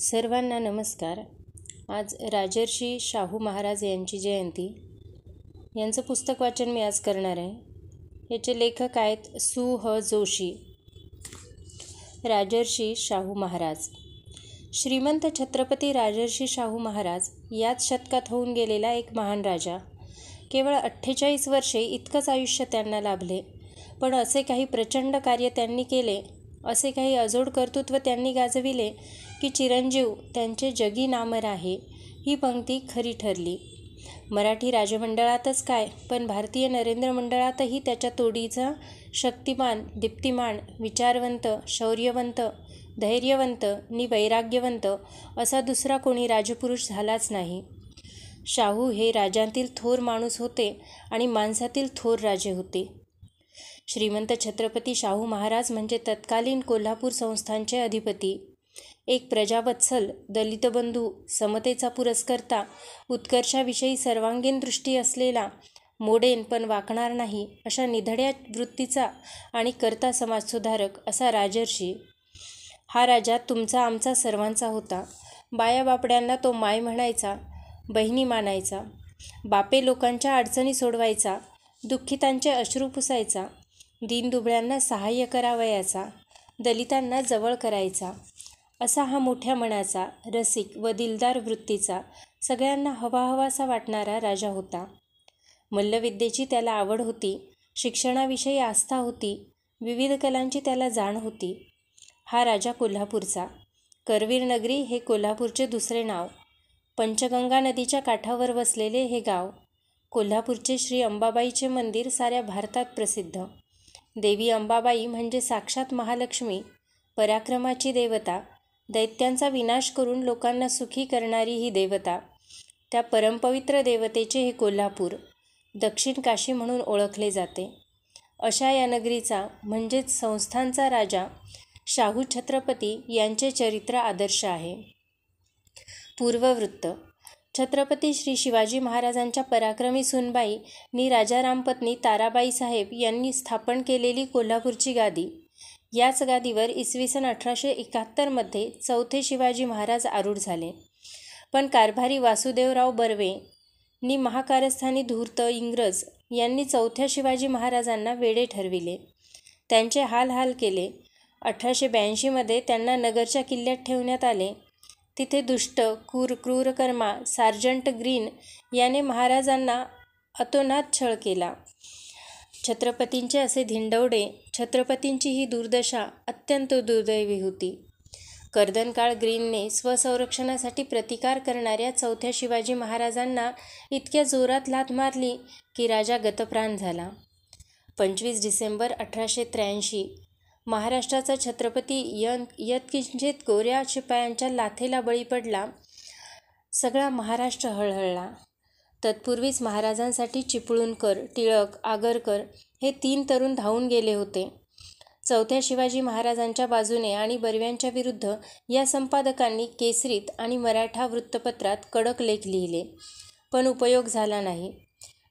सर्वांना नमस्कार. आज राजर्षी शाहू महाराज यांची जयंती. यांचं पुस्तक वाचन मी आज करणार आहे. याचे लेखक आहेत सु ह जोशी. राजर्षी शाहू महाराज. श्रीमंत छत्रपती राजर्षी शाहू महाराज याच शतकात होऊन गेलेला एक महान राजा. केवळ 48 वर्षे इतकंच आयुष्य त्यांना लाभले, पण असे काही प्रचंड कार्य त्यांनी केले, असे काही अजोड कर्तृत्व त्यांनी गाजविले की चिरंजीव त्यांचे जगी नामर आहे. ही पंक्ती खरी ठरली. मराठी राजमंडळातच काय, पण भारतीय नरेंद्र मंडळातही त्याच्या तोडीचा शक्तिमान, दीप्तिमान, विचारवंत, शौर्यवंत, धैर्यवंत नि वैराग्यवंत असा दुसरा कोणी राजपुरुष झालाच नाही. शाहू हे राजांतील थोर माणूस होते आणि माणसातील थोर राजे होते. श्रीमंत छत्रपती शाहू महाराज म्हणजे तत्कालीन कोल्हापूर संस्थानचे अधिपती. एक प्रजावत्सल, दलितबंधू, समतेचा पुरस्कर्ता, उत्कर्षाविषयी सर्वांगीण दृष्टी असलेला, मोडेन पण वाकणार नाही अशा निधड्या वृत्तीचा आणि कर्ता समाजसुधारक असा राजर्षी. हा राजा तुमचा आमचा सर्वांचा होता. बायाबापड्यांना तो माय म्हणायचा, बहिणी मानायचा. बापे लोकांच्या अडचणी सोडवायचा, दुःखितांचे अश्रू पुसायचा, दीनदुबळ्यांना सहाय्य करावयाचा, दलितांना जवळ करायचा. असा हा मोठ्या मनाचा, रसिक व दिलदार वृत्तीचा, सगळ्यांना हवाहवासा वाटणारा राजा होता. मल्लविद्येची त्याला आवड होती, शिक्षणाविषयी आस्था होती, विविध कलांची त्याला जाण होती. हा राजा कोल्हापूरचा. करवीर नगरी हे कोल्हापूरचे दुसरे नाव. पंचगंगा नदीच्या काठावर वसलेले हे गाव. कोल्हापूरचे श्री अंबाबाईचे मंदिर साऱ्या भारतात प्रसिद्ध. देवी अंबाबाई म्हणजे साक्षात महालक्ष्मी, पराक्रमाची देवता, दैत्यांचा विनाश करून लोकांना सुखी करणारी ही देवता. त्या परमपवित्र देवतेचे हे कोल्हापूर दक्षिण काशी म्हणून ओळखले जाते. अशा या नगरीचा म्हणजेच संस्थानचा राजा शाहू छत्रपती यांचे चरित्र आदर्श आहे. पूर्ववृत्त. छत्रपती श्री शिवाजी महाराजांच्या पराक्रमी सूनबाई नि राजारामपत्नी ताराबाई साहेब यांनी स्थापन केलेली कोल्हापूरची गादी. याच गादीवर इसवी सन 1871 मध्ये चौथे शिवाजी महाराज आरूढ झाले. पण कारभारी वासुदेवराव बर्वे नि महाकारस्थानी धूर्त इंग्रज यांनी चौथ्या शिवाजी महाराजांना वेडे ठरविले. त्यांचे हाल केले. 1882 मध्ये त्यांना नगरच्या किल्ल्यात ठेवण्यात आले. तिथे दुष्ट क्रूरकर्मा सार्जंट ग्रीन याने महाराजांना अतोनात छळ केला. छत्रपतींचे असे धिंडवडे, छत्रपतींची ही दुर्दशा अत्यंत दुर्दैवी होती. कर्दनकाळ ग्रीनने स्वसंरक्षणासाठी प्रतिकार करणाऱ्या चौथ्या शिवाजी महाराजांना इतक्या जोरात लाथ मारली की राजा गतप्राण झाला. 25 डिसेंबर 1883 महाराष्ट्राचा छत्रपती यत्किंचित गोऱ्या शिपायांच्या लाथेला बळी पडला. सगळा महाराष्ट्र हळहळला. तत्पूर्वीच महाराजांसाठी चिपळूणकर, टिळक, आगरकर हे 3 तरुण धावून गेले होते. चौथ्या शिवाजी महाराजांच्या बाजूने आणि बर्व्यांच्या विरुद्ध या संपादकांनी केसरीत आणि मराठा वृत्तपत्रात कडक लेख लिहिले, पण उपयोग झाला नाही.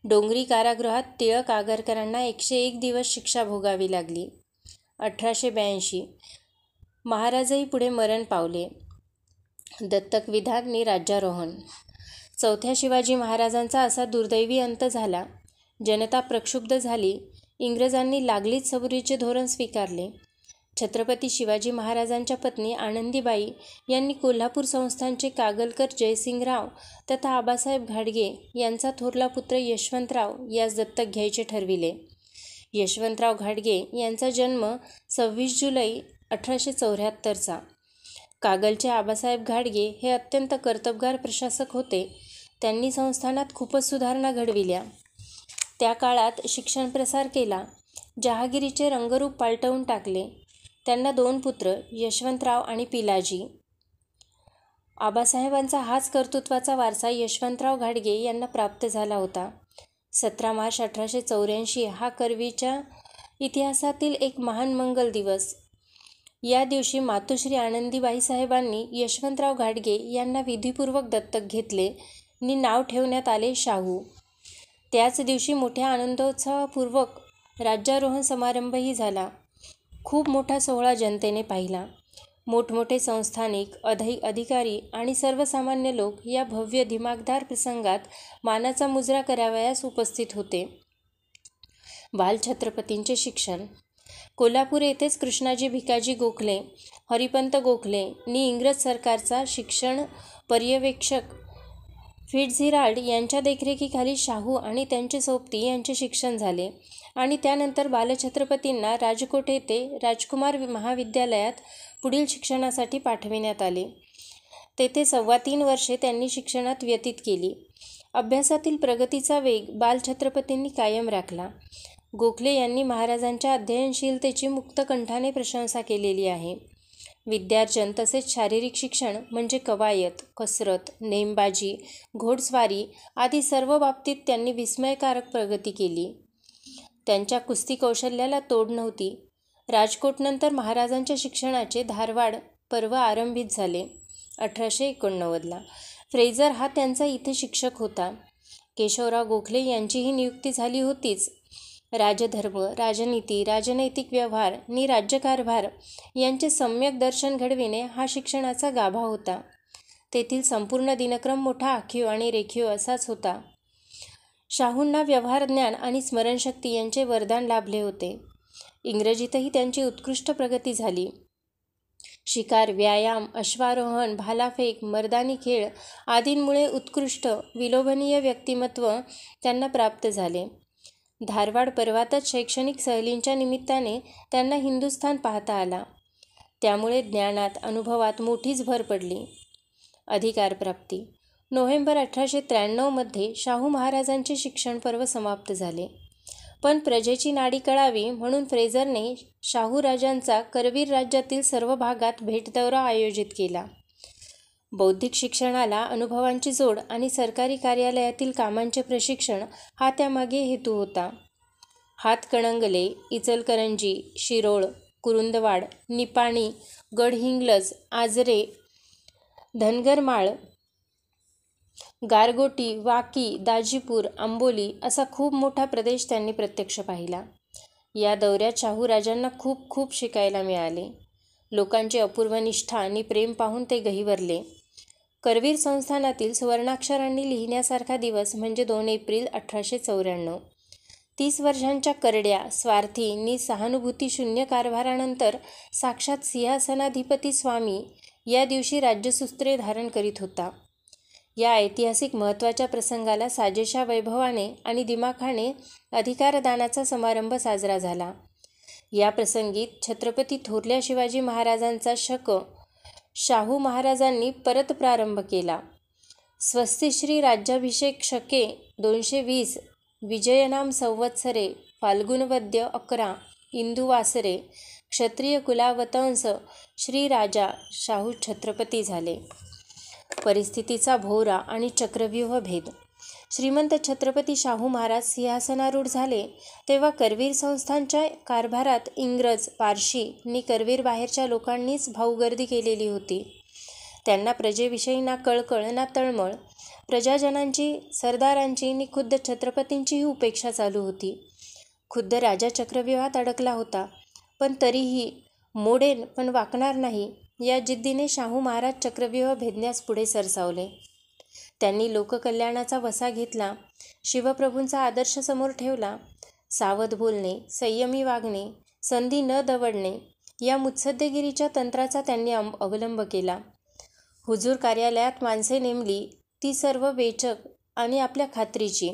डोंगरी कारागृहात टिळक आगरकरांना 101 दिवस शिक्षा भोगावी लागली. 1882 महाराजही पुढे मरण पावले. दत्तक विधान नि राज्यारोहण. चौथ्या शिवाजी महाराजांचा असा दुर्दैवी अंत झाला. जनता प्रक्षुब्ध झाली. इंग्रजांनी लागलीच सबुरीचे धोरण स्वीकारले. छत्रपती शिवाजी महाराजांच्या पत्नी आनंदीबाई यांनी कोल्हापूर संस्थानचे कागलकर जयसिंगराव तथा आबासाहेब घाडगे यांचा थोरला पुत्र यशवंतराव यास दत्तक घ्यायचे ठरविले. यशवंतराव घाडगे यांचा जन्म 26 जुलै 1874चा. कागलचे आबासाहेब घाडगे हे अत्यंत कर्तबगार प्रशासक होते. त्यांनी संस्थानात खूपच सुधारणा घडविल्या. त्या काळात शिक्षण प्रसार केला. जहागिरीचे रंगरूप पालटवून टाकले. त्यांना 2 पुत्र यशवंतराव आणि पिलाजी. आबासाहेबांचा हाच कर्तृत्वाचा वारसा यशवंतराव घाडगे यांना प्राप्त झाला होता. 17 मार्च 1884 हा करवीच्या इतिहासातील एक महान मंगल दिवस. या दिवशी मातोश्री आनंदीबाई साहेबांनी यशवंतराव घाडगे यांना विधिपूर्वक दत्तक घेतले नि नाव ठेवण्यात आले शाहू. त्याच दिवशी मोठ्या आनंदोत्सवापूर्वक राज्यारोहण समारंभही झाला. खूप मोठा सोहळा जनतेने पाहिला. मोठमोठे संस्थानिक, अधिकारी आणि सर्वसामान्य लोक या भव्य दिमागदार प्रसंगात मानाचा मुजरा करावयास उपस्थित होते. बालछत्रपतींचे शिक्षण. कोल्हापूर येथेच कृष्णाजी भिकाजी गोखले, हरिपंत गोखले नि इंग्रज सरकारचा शिक्षण पर्यवेक्षक फिट्झजेराल्ड यांच्या देखरेखीखाली शाहू आणि त्यांचे सोबती यांचे शिक्षण झाले आणि त्यानंतर बालछत्रपतींना राजकोट येथे राजकुमार महाविद्यालयात पुढील शिक्षणासाठी पाठविण्यात आले. तेथे 3.25 वर्षे त्यांनी शिक्षणात व्यतीत केली. अभ्यासातील प्रगतीचा वेग बालछत्रपतींनी कायम राखला. गोखले यांनी महाराजांच्या अध्ययनशीलतेची मुक्तकंठाने प्रशंसा केलेली आहे. विद्यार्जन तसेच शारीरिक शिक्षण म्हणजे कवायत, कसरत, नेमबाजी, घोडस्वारी आदी सर्व बाबतीत त्यांनी विस्मयकारक प्रगती केली. त्यांच्या कुस्ती कौशल्याला तोड नव्हती. राजकोटनंतर महाराजांच्या शिक्षणाचे धारवाड पर्व आरंभित झाले 1889ला. फ्रेझर हा त्यांचा इथे शिक्षक होता. केशवराव गोखले यांचीही नियुक्ती झाली होतीच. राजधर्म, राजनीती, राजनैतिक व्यवहार नि राज्यकारभार यांचे सम्यक दर्शन घडविणे हा शिक्षणाचा गाभा होता. तेथील संपूर्ण दिनक्रम मोठा आखीव आणि रेखीव असाच होता. शाहूंना व्यवहार ज्ञान आणि स्मरणशक्ती यांचे वरदान लाभले होते. इंग्रजीतही त्यांची उत्कृष्ट प्रगती झाली. शिकार, व्यायाम, अश्वारोहण, भालाफेक, मर्दानी खेळ आदींमुळे उत्कृष्ट विलोभनीय व्यक्तिमत्व त्यांना प्राप्त झाले. धारवाड पर्वातच शैक्षणिक सहलींच्या निमित्ताने त्यांना हिंदुस्थान पाहता आला. त्यामुळे ज्ञानात, अनुभवात मोठीच भर पडली. अधिकारप्राप्ती. नोव्हेंबर 1893मध्ये शाहू महाराजांचे शिक्षण पर्व समाप्त झाले. पण प्रजेची नाडी कळावी म्हणून फ्रेझरने शाहू राजांचा करवीर राज्यातील सर्व भागात भेटदौरा आयोजित केला. बौद्धिक शिक्षणाला अनुभवांची जोड आणि सरकारी कार्यालयातील कामांचे प्रशिक्षण हा त्यामागे हेतू होता. हातकणंगले, इचलकरंजी, शिरोळ, कुरुंदवाड, निपाणी, गडहिंग्लज, आजरे, धनगरमाळ, गारगोटी, वाकी, दाजीपूर, आंबोली असा खूप मोठा प्रदेश त्यांनी प्रत्यक्ष पाहिला. या दौऱ्यात शाहू राजांना खूप खूप शिकायला मिळाले. लोकांची अपूर्व निष्ठा आणि प्रेम पाहून ते गहिवरले. करवीर संस्थानातील सुवर्णाक्षरांनी लिहिण्यासारखा दिवस म्हणजे 2 एप्रिल 1894. 30 वर्षांच्या करड्या, स्वार्थी नि सहानुभूतीशून्य कारभारानंतर साक्षात सिंहासनाधिपती स्वामी या दिवशी राज्यसूत्रे धारण करीत होता. या ऐतिहासिक महत्त्वाच्या प्रसंगाला साजेशा वैभवाने आणि दिमाखाने अधिकारदानाचा समारंभ साजरा झाला. या प्रसंगी छत्रपती थोरल्या शिवाजी महाराजांचा शक शाहू महाराजांनी परत प्रारंभ केला. स्वस्तिश्री राज्याभिषेक शके 220 विजयनाम संवत्सरे फाल्गुनवद्य 11 इंदुवासरे क्षत्रिय कुलावतंस श्री राजा शाहू छत्रपती झाले. परिस्थितीचा भोवरा आणि चक्रव्यूह भेद. श्रीमंत छत्रपती शाहू महाराज सिंहासनारूढ झाले तेव्हा करवीर संस्थांच्या कारभारात इंग्रज, पारशी नि करवीर बाहेरच्या लोकांनीच भाऊगर्दी केलेली होती. त्यांना प्रजेविषयी ना कळकळ ना तळमळ. प्रजाजनांची, सरदारांची नि खुद्द छत्रपतींचीही उपेक्षा चालू होती. खुद्द राजा चक्रव्यूहात अडकला होता. पण तरीही मोडेन पण वाकणार नाही या जिद्दीने शाहू महाराज चक्रव्यूह भेदण्यास पुढे सरसावले. त्यांनी लोककल्याणाचा वसा घेतला. शिवप्रभूंचा आदर्श समोर ठेवला. सावध बोलणे, संयमी वागणे, संधी न दवडणे या मुत्सद्देगिरीच्या तंत्राचा त्यांनी अवलंब केला. हुजूर कार्यालयात माणसे नेमली, ती सर्व वेचक आणि आपल्या खात्रीची.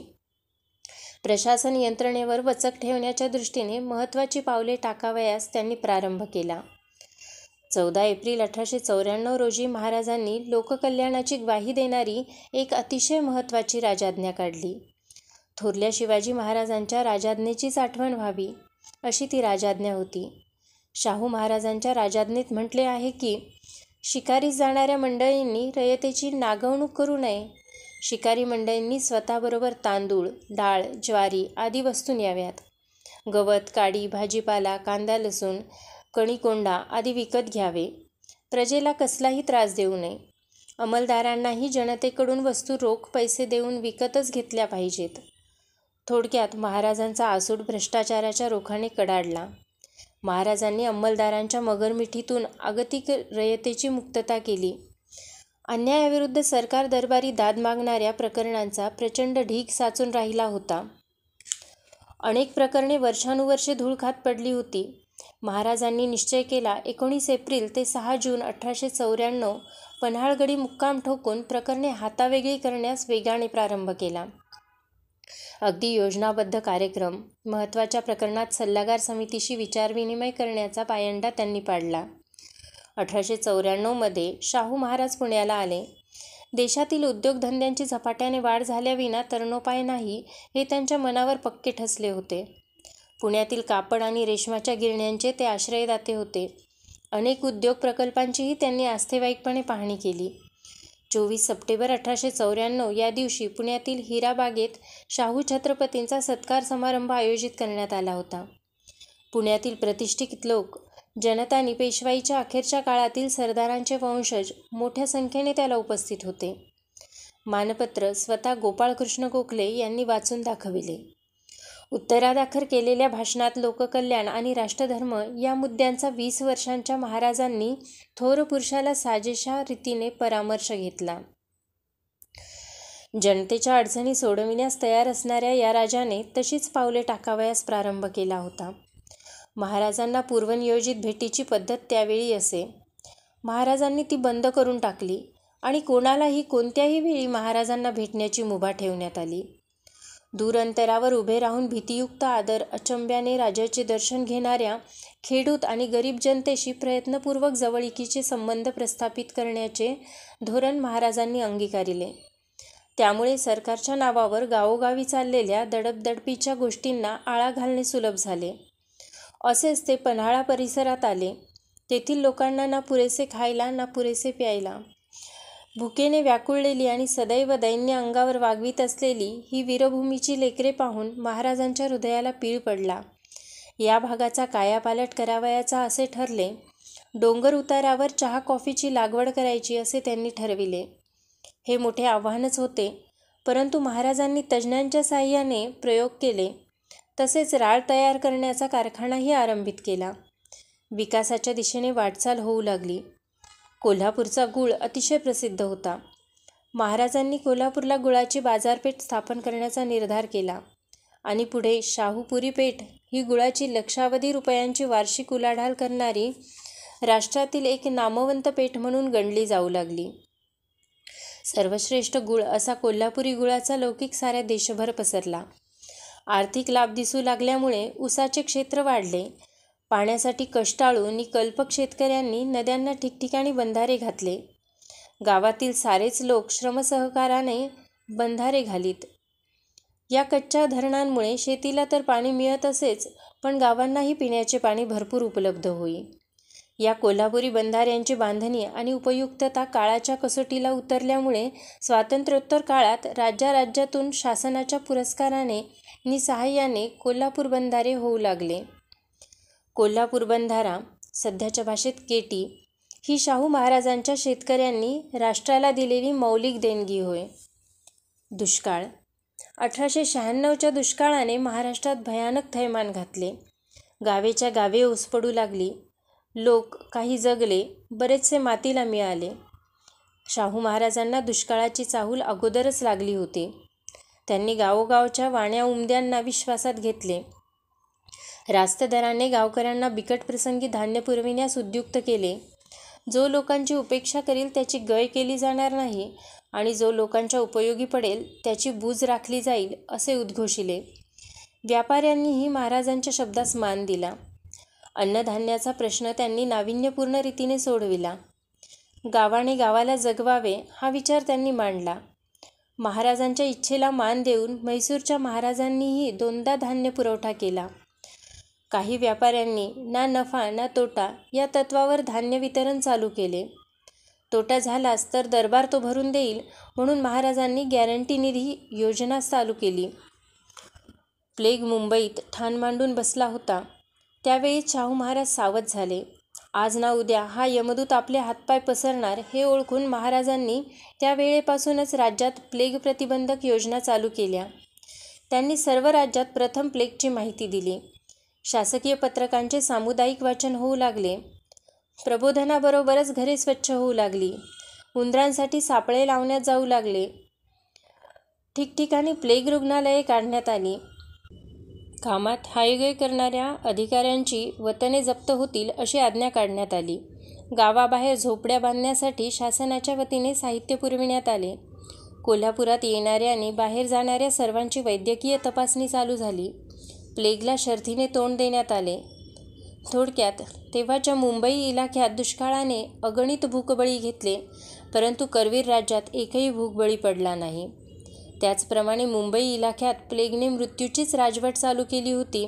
प्रशासन यंत्रणेवर वचक ठेवण्याच्या दृष्टीने महत्त्वाची पावले टाकावयास त्यांनी प्रारंभ केला. 14 एप्रिल 1894 रोजी महाराजांनी लोककल्याणाची ग्वाही देणारी एक अतिशय महत्त्वाची राजाज्ञा काढली. थोरल्या शिवाजी महाराजांच्या राजाज्ञेचीच आठवण व्हावी अशी ती राजाज्ञा होती. शाहू महाराजांच्या राजाज्ञेत म्हटले आहे की शिकारीस जाणाऱ्या मंडळींनी रयतेची नागवणूक करू नये. शिकारी मंडळींनी स्वतःबरोबर तांदूळ, डाळ, ज्वारी आदी वस्तू न्याव्यात. गवत, काडी, भाजीपाला, कांदा, लसूण, कणीकोंडा आदी विकत घ्यावे. प्रजेला कसलाही त्रास देऊ नये. अंमलदारांनाही जनतेकडून वस्तू रोख पैसे देऊन विकतच घेतल्या पाहिजेत. थोडक्यात महाराजांचा आसूड भ्रष्टाचाराच्या रोखाने कडाडला. महाराजांनी अंमलदारांच्या मगरमिठीतून आगतिक रयतेची मुक्तता केली. अन्यायाविरुद्ध सरकार दरबारी दाद मागणाऱ्या प्रकरणांचा प्रचंड ढीग साचून राहिला होता. अनेक प्रकरणे वर्षानुवर्षे धूळ खात पडली होती. महाराजांनी निश्चय केला 19 एप्रिल ते 6 जून 1894 पन्हाळगडी मुक्काम ठोकून प्रकरणे हातावेगळी करण्यास वेगाने प्रारंभ केला. अगदी योजनाबद्ध कार्यक्रम, महत्त्वाच्या प्रकरणात सल्लागार समितीशी विचारविनिमय करण्याचा पायंडा त्यांनी पाडला. 1894 मध्ये शाहू महाराज पुण्याला आले. देशातील उद्योगधंद्यांची झपाट्याने वाढ झाल्याविना तरणोपाय नाही हे त्यांच्या मनावर पक्के ठसले होते. पुण्यातील कापड आणि रेशमाच्या गिरण्यांचे ते आश्रयदाते होते. अनेक उद्योग प्रकल्पांचीही त्यांनी आस्थेवाईकपणे पाहणी केली. 24 सप्टेंबर 1894 या दिवशी पुण्यातील हिराबागेत शाहू छत्रपतींचा सत्कार समारंभ आयोजित करण्यात आला होता. पुण्यातील प्रतिष्ठित लोक, जनतानी, पेशवाईच्या अखेरच्या काळातील सरदारांचे वंशज मोठ्या संख्येने त्याला उपस्थित होते. मानपत्र स्वतः गोपाळकृष्ण गोखले यांनी वाचून दाखविले. उत्तरादाखल केलेल्या भाषणात लोककल्याण आणि राष्ट्रधर्म या मुद्द्यांचा 20 वर्षांच्या महाराजांनी थोर पुरुषाला साजेशा रीतीने परामर्श घेतला. जनतेच्या अडचणी सोडविण्यास तयार असणाऱ्या या राजाने तशीच पावले टाकावयास प्रारंभ केला होता. महाराजांना पूर्वनियोजित भेटीची पद्धत त्यावेळी असे. महाराजांनी ती बंद करून टाकली आणि कोणालाही कोणत्याही वेळी महाराजांना भेटण्याची मुभा ठेवण्यात आली. दूर अंतरावर उभे राहून भीतियुक्त आदर अचंब्याने राजाचे दर्शन घेणाऱ्या खेडूत आणि गरीब जनतेशी प्रयत्नपूर्वक जवळीकीचे संबंध प्रस्थापित करण्याचे धोरण महाराजांनी अंगीकारिले. त्यामुळे सरकारच्या नावावर गावोगावी चाललेल्या दडपदडपीच्या गोष्टींना आळा घालणे सुलभ झाले. असेच ते पन्हाळा परिसरात आले. तेथील लोकांना ना पुरेसे खायला ना पुरेसे प्यायला, भुकेने व्याकुळलेली आणि सदैव दैन्य अंगावर वागवीत असलेली ही वीरभूमीची लेकरे पाहून महाराजांच्या हृदयाला पीळ पडला. या भागाचा कायापालट करावयाचा असे ठरले. डोंगर उतारावर चहा कॉफीची लागवड करायची असे त्यांनी ठरविले. हे मोठे आव्हानच होते, परंतु महाराजांनी तज्ज्ञांच्या साहाय्याने प्रयोग केले. तसेच राळ तयार करण्याचा कारखानाही आरंभित केला. विकासाच्या दिशेने वाटचाल होऊ लागली. कोल्हापूरचा गूळ अतिशय प्रसिद्ध होता. महाराजांनी कोल्हापूरला गुळाची बाजारपेठ स्थापन करण्याचा निर्धार केला आणि पुढे शाहूपुरी पेठ ही गुळाची लक्षावधी रुपयांची वार्षिक उलाढाल करणारी राष्ट्रातील एक नामवंत पेठ म्हणून गणली जाऊ लागली. सर्वश्रेष्ठ गुळ असा कोल्हापुरी गुळाचा लौकिक साऱ्या देशभर पसरला. आर्थिक लाभ दिसू लागल्यामुळे ऊसाचे क्षेत्र वाढले. पाण्यासाठी कष्टाळू आणि कल्पक शेतकऱ्यांनी नद्यांना ठिकठिकाणी बंधारे घातले. गावातील सारेच लोक श्रमसहकाराने बंधारे घालीत. या कच्च्या धरणांमुळे शेतीला तर पाणी मिळत असेच, पण गावांनाही पिण्याचे पाणी भरपूर उपलब्ध होई. या कोल्हापुरी बंधाऱ्यांची बांधणी आणि उपयुक्तता काळाच्या कसोटीला उतरल्यामुळे स्वातंत्र्योत्तर काळात राज्यातून शासनाच्या पुरस्काराने नि सहाय्याने कोल्हापूर बंधारे होऊ लागले. कोल्हापूर बंधारा, सध्याच्या भाषेत केटी, ही शाहू महाराजांच्या शेतकऱ्यांनी राष्ट्राला दिलेली मौलिक देणगी होय. दुष्काळ. 1896च्या दुष्काळाने महाराष्ट्रात भयानक थैमान घातले. गावेच्या गावे ओस पडू लागली. लोक काही जगले, बरेचसे मातीला मिळाले. शाहू महाराजांना दुष्काळाची चाहूल अगोदरच लागली होती. त्यांनी गावोगावच्या वाण्या उमद्यांना विश्वासात घेतले. रास्त दराने गावकऱ्यांना बिकट प्रसंगी धान्य पुरविण्यास उद्युक्त केले. जो लोकांची उपेक्षा करील त्याची गय केली जाणार नाही आणि जो लोकांच्या उपयोगी पडेल त्याची बूज राखली जाईल असे उद्घोषिले. व्यापाऱ्यांनीही महाराजांच्या शब्दास मान दिला. अन्नधान्याचा प्रश्न त्यांनी नाविन्यपूर्ण रीतीने सोडविला. गावाने गावाला जगवावे हा विचार त्यांनी मांडला. महाराजांच्या इच्छेला मान देऊन म्हैसूरच्या महाराजांनीही 2दा धान्य पुरवठा केला. काही व्यापाऱ्यांनी ना नफा ना तोटा या तत्वावर धान्य वितरण चालू केले. तोटा झालाच तर दरबार तो भरून देईल म्हणून महाराजांनी गॅरंटी निधी योजना चालू केली. प्लेग मुंबईत ठाण मांडून बसला होता. त्यावेळी शाहू महाराज सावध झाले. आज ना उद्या हा यमदूत आपले हातपाय पसरणार हे ओळखून महाराजांनी त्या वेळेपासूनच राज्यात प्लेग प्रतिबंधक योजना चालू केल्या. त्यांनी सर्व राज्यात प्रथम प्लेगची माहिती दिली. शासकीय पत्रकांचे सामुदायिक वाचन होऊ लागले. प्रबोधनाबरोबरच घरे स्वच्छ होऊ लागली. उंदरांसाठी सापळे लावण्यात जाऊ लागले. ठिकठिकाणी प्लेग रुग्णालये काढण्यात आली. कामात हायगय करणाऱ्या अधिकाऱ्यांची वतने जप्त होतील अशी आज्ञा काढण्यात आली. गावाबाहेर झोपड्या बांधण्यासाठी शासनाच्या वतीने साहित्य पुरविण्यात आले. कोल्हापुरात येणाऱ्या आणि बाहेर जाणाऱ्या सर्वांची वैद्यकीय तपासणी चालू झाली. प्लेगला शर्थीने तोंड देण्यात आले. थोडक्यात तेव्हाच्या मुंबई इलाख्यात दुष्काळाने अगणित भूकबळी घेतले, परंतु करवीर राज्यात एकही भूकबळी पडला नाही. त्याचप्रमाणे मुंबई इलाख्यात प्लेगने मृत्यूचीच राजवट चालू केली होती.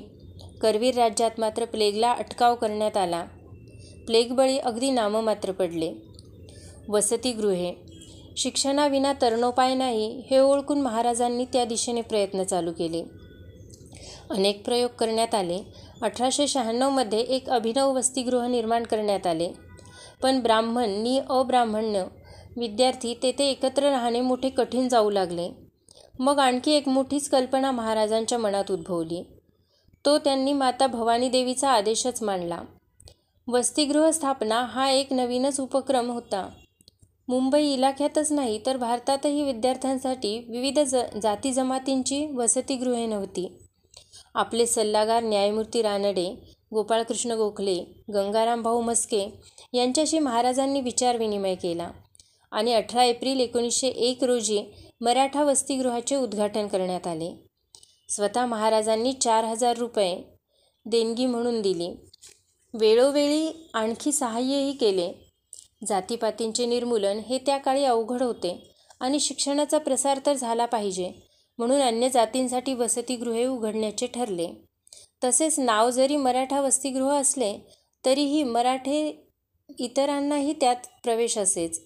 करवीर राज्यात मात्र प्लेगला अटकाव करण्यात आला. प्लेगबळी अगदी नाममात्र पडले. वसतिगृहे शिक्षणाविना तरणोपाय नाही हे ओळखून महाराजांनी त्या दिशेने प्रयत्न चालू केले. अनेक प्रयोग करण्यात आले. 1896 एक अभिनव वसतिगृह निर्माण करण्यात आले. पण ब्राह्मण नि अब्राह्मण्य विद्यार्थी तेथे एकत्र राहणे मोठे कठीण जाऊ लागले. मग आणखी एक मोठीच कल्पना महाराजांच्या मनात उद्भवली. तो त्यांनी माता भवानी देवीचा आदेशच मानला. वसतिगृह स्थापना हा एक नवीनच उपक्रम होता. मुंबई इलाख्यातच नाही तर भारतातही विद्यार्थ्यांसाठी विविध जाती जमातींची वसतिगृहे नव्हती. आपले सल्लागार न्यायमूर्ती रानडे, गोपाळकृष्ण गोखले, गंगाराम भाऊ म्हस्के यांच्याशी महाराजांनी विचारविनिमय केला आणि 18 एप्रिल 1901 रोजी मराठा वसतिगृहाचे उद्घाटन करण्यात आले. स्वतः महाराजांनी 4000 रुपये देणगी म्हणून दिली. वेळोवेळी आणखी सहाय्यही केले. जातीपातींचे निर्मूलन हे त्या काळी अवघड होते आणि शिक्षणाचा प्रसार तर झाला पाहिजे म्हणून अन्य जातींसाठी वसतिगृहे उघडण्याचे ठरले. तसेच नाव जरी मराठा वसतिगृह असले तरीही मराठे इतरांनाही त्यात प्रवेश असेच.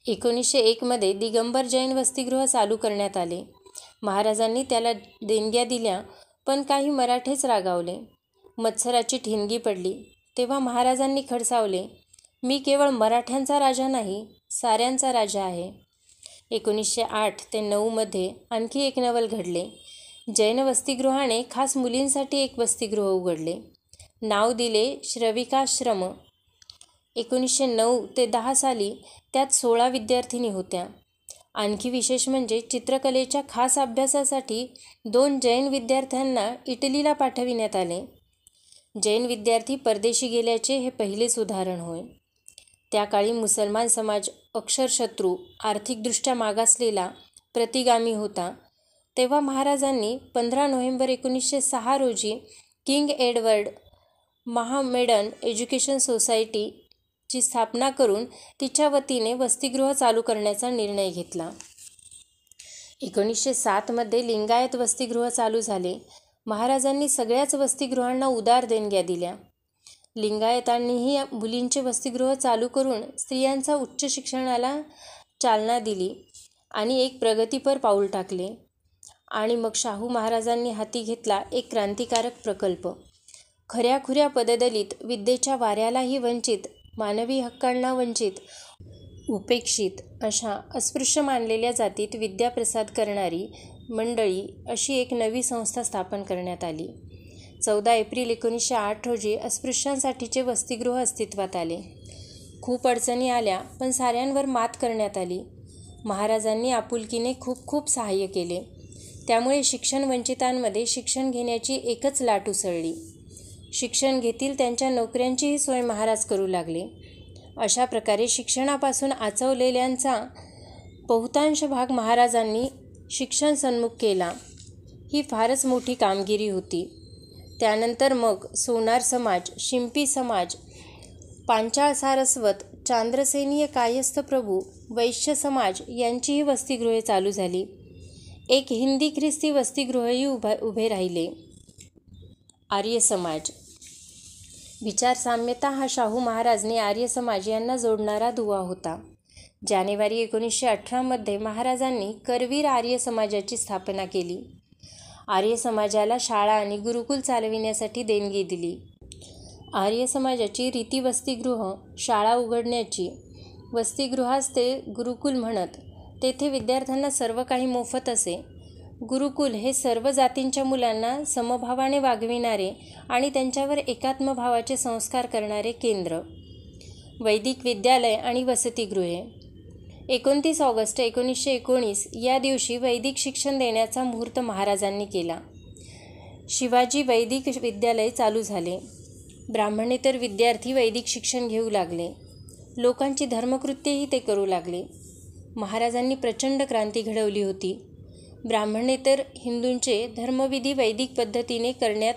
1901 दिगंबर जैन वसतिगृह चालू करण्यात आले. महाराजांनी त्याला देणग्या दिल्या, पण काही मराठेच रागावले. मत्सराची ठिणगी पडली. तेव्हा महाराजांनी खडसावले, मी केवळ मराठ्यांचा राजा नाही, साऱ्यांचा राजा आहे. 1908 ते 9 आणखी एक नवल घडले. जैन वसतिगृहाने खास मुलींसाठी एक वसतिगृह उघडले. नाव दिले श्रविकाश्रम. 1909 ते 10 साली त्यात 16 विद्यार्थिनी होत्या. आणखी विशेष म्हणजे चित्रकलेच्या खास अभ्यासासाठी 2 जैन विद्यार्थ्यांना इटलीला पाठविण्यात आले. जैन विद्यार्थी परदेशी गेल्याचे हे पहिलेच उदाहरण होय. त्या काळी मुसलमान समाज अक्षरशत्रू, आर्थिकदृष्ट्या मागासलेला, प्रतिगामी होता. तेव्हा महाराजांनी 15 नोव्हेंबर 1906 रोजी किंग एडवर्ड महामेडन एज्युकेशन सोसायटीची स्थापना करून तिच्या वतीने वसतिगृह चालू करण्याचा निर्णय घेतला. 1907 लिंगायत वसतिगृह चालू झाले. महाराजांनी सगळ्याच वसतिगृहांना उदार देणग्या दिल्या. लिंगायतांनीही मुलींचे वसतिगृह चालू करून स्त्रियांचा उच्च शिक्षणाला चालना दिली आणि एक प्रगतीपर पाऊल टाकले. आणि मग शाहू महाराजांनी हाती घेतला एक क्रांतिकारक प्रकल्प. खऱ्याखुऱ्या पददलित, विद्येच्या वाऱ्यालाही वंचित, मानवी हक्कांना वंचित, उपेक्षित अशा अस्पृश्य मानलेल्या जातीत विद्या प्रसाद करणारी मंडळी अशी एक नवी संस्था स्थापन करण्यात आली. 14 एप्रिल 1908 रोजी अस्पृश्यांसाठीचे वसतिगृह अस्तित्वात आले. खूप अडचणी आल्या, पण साऱ्यांवर मात करण्यात आली. महाराजांनी आपुलकीने खूप खूप सहाय्य केले. त्यामुळे शिक्षण वंचितांमध्ये शिक्षण घेण्याची एकच लाट उसळली. शिक्षण घेतील त्यांच्या नोकऱ्यांचीही सोय महाराज करू लागले. अशा प्रकारे शिक्षणापासून आचवलेल्यांचा बहुतांश भाग महाराजांनी शिक्षण सन्मुख केला. ही फारच मोठी कामगिरी होती. त्यानंतर मग सोनार समाज, शिंपी समाज, पांचाळ सारस्वत, चांद्रसेनीय कायस्थ प्रभू, वैश्य समाज यांचीही वसतिगृहे चालू झाली. एक हिंदी ख्रिस्ती वसतिगृहही उभे राहिले. आर्य समाज. विचारसाम्यता हा शाहू महाराजने आर्य समाज यांना जोडणारा दुवा होता. जानेवारी 1918 महाराजांनी करवीर आर्य समाजाची स्थापना केली. आर्य समाजाला शाळा आणि गुरुकुल चालविण्यासाठी देणगी दिली. आर्य समाजाची रीती वसतिगृह, शाळा उघडण्याची, वसतिगृहास ते गुरुकुल म्हणत. तेथे विद्यार्थ्यांना सर्व काही मोफत असे. गुरुकुल हे सर्व जातींच्या मुलांना समभावाने वागविणारे आणि त्यांच्यावर एकात्मभावाचे संस्कार करणारे केंद्र. वैदिक विद्यालय आणि वसतिगृहे. 29 ऑगस्ट 1919 या दिवशी वैदिक शिक्षण देण्याचा मुहूर्त महाराजांनी केला. शिवाजी वैदिक विद्यालय चालू झाले. ब्राह्मणेतर विद्यार्थी वैदिक शिक्षण घेऊ लागले. लोकांची धर्मकृत्येही ते करू लागले. महाराजांनी प्रचंड क्रांती घडवली होती. ब्राह्मणेतर हिंदूंचे धर्मविधी वैदिक पद्धतीने करण्यात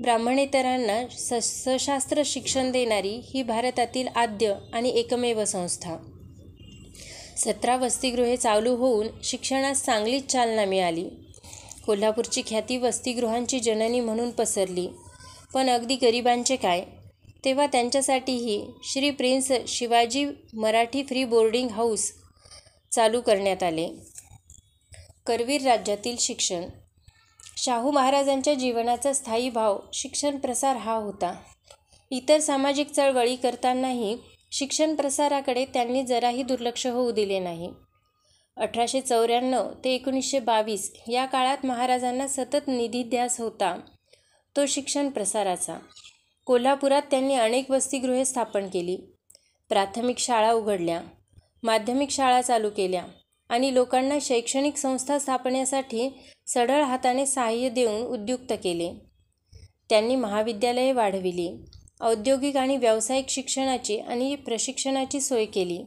ब्राह्मणेतरांना सशस्त्र शिक्षण देणारी ही भारतातील आद्य आणि एकमेव संस्था. 17 वसतिगृहे चालू होऊन शिक्षणास चांगलीच चालना मिळाली. कोल्हापूरची ख्याती वसतिगृहांची जननी म्हणून पसरली. पण अगदी गरिबांचे काय? तेव्हा त्यांच्यासाठीही Shri prince Shivaji Marathi free boarding house चालू करण्यात आले. करवीर राज्यातील शिक्षण. शाहू महाराजांच्या जीवनाचा स्थायी भाव शिक्षण प्रसार हा होता. इतर सामाजिक चळवळी करतानाही शिक्षण प्रसाराकडे त्यांनी जराही दुर्लक्ष होऊ दिले नाही. 1894 ते 1922 या काळात महाराजांना सतत निधीध्यास होता तो शिक्षण प्रसाराचा. कोल्हापुरात त्यांनी अनेक वसतिगृहे स्थापन केली. प्राथमिक शाळा उघडल्या, माध्यमिक शाळा चालू केल्या आणि लोकांना शैक्षणिक संस्था स्थापण्यासाठी सढळ हाताने सहाय्य देऊन उद्युक्त केले. त्यांनी महाविद्यालये वाढविली. औद्योगिक आणि व्यावसायिक शिक्षणाची आणि प्रशिक्षणाची सोय केली.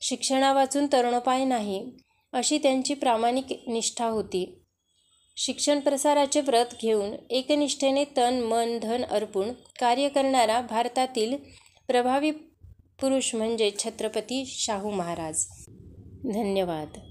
शिक्षणावाचून तरुणोपाय नाही अशी त्यांची प्रामाणिक निष्ठा होती. शिक्षण प्रसाराचे व्रत घेऊन एकनिष्ठेने तन मन धन अर्पून कार्य करणारा भारतातील प्रभावी पुरुष म्हणजे छत्रपती शाहू महाराज. धन्यवाद.